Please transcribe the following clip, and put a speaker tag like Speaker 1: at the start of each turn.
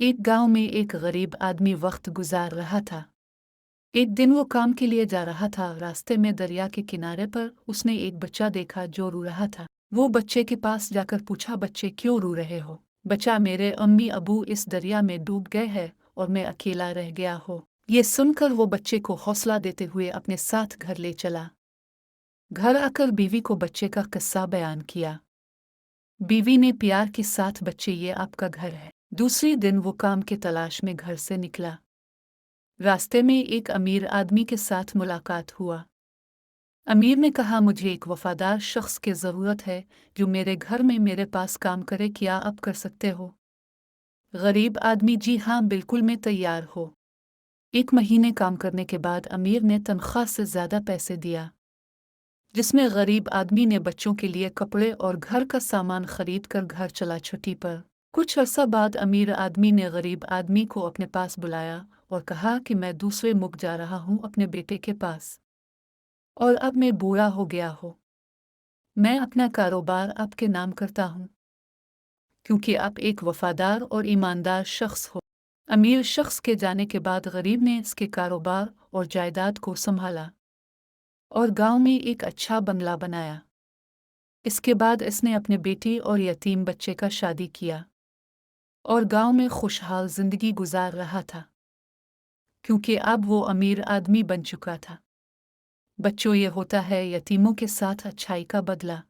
Speaker 1: एक गांव में एक गरीब आदमी वक्त गुजार रहा था। एक दिन वो काम के लिए जा रहा था। रास्ते में दरिया के किनारे पर उसने एक बच्चा देखा जो रो रहा था। वो बच्चे के पास जाकर पूछा, बच्चे क्यों रो रहे हो? बच्चा, मेरे अम्मी अबू इस दरिया में डूब गए हैं और मैं अकेला रह गया हो। ये सुनकर वो बच्चे को हौसला देते हुए अपने साथ घर ले चला। घर आकर बीवी को बच्चे का किस्सा बयान किया। बीवी ने प्यार के साथ, बच्चे ये आपका घर है। दूसरे दिन वो काम के तलाश में घर से निकला। रास्ते में एक अमीर आदमी के साथ मुलाकात हुआ। अमीर ने कहा, मुझे एक वफादार शख्स की ज़रूरत है जो मेरे घर में मेरे पास काम करे, क्या आप कर सकते हो? गरीब आदमी, जी हाँ बिल्कुल, मैं तैयार हो। 1 महीने काम करने के बाद अमीर ने तनख्वाह से ज़्यादा पैसे दिया, जिसमें गरीब आदमी ने बच्चों के लिए कपड़े और घर का सामान खरीद कर घर चला छुट्टी पर। कुछ अर्सा बाद अमीर आदमी ने गरीब आदमी को अपने पास बुलाया और कहा कि मैं दूसरे मुल्क जा रहा हूँ अपने बेटे के पास, और अब मैं बूढ़ा हो गया हूँ। मैं अपना कारोबार आपके नाम करता हूँ क्योंकि आप एक वफादार और ईमानदार शख्स हो। अमीर शख्स के जाने के बाद गरीब ने इसके कारोबार और जायदाद को संभाला और गांव में एक अच्छा बंगला बनाया। इसके बाद इसने अपने बेटी और यतीम बच्चे का शादी किया और गांव में खुशहाल जिंदगी गुजार रहा था क्योंकि अब वो अमीर आदमी बन चुका था। बच्चों, ये होता है यतीमों के साथ अच्छाई का बदला।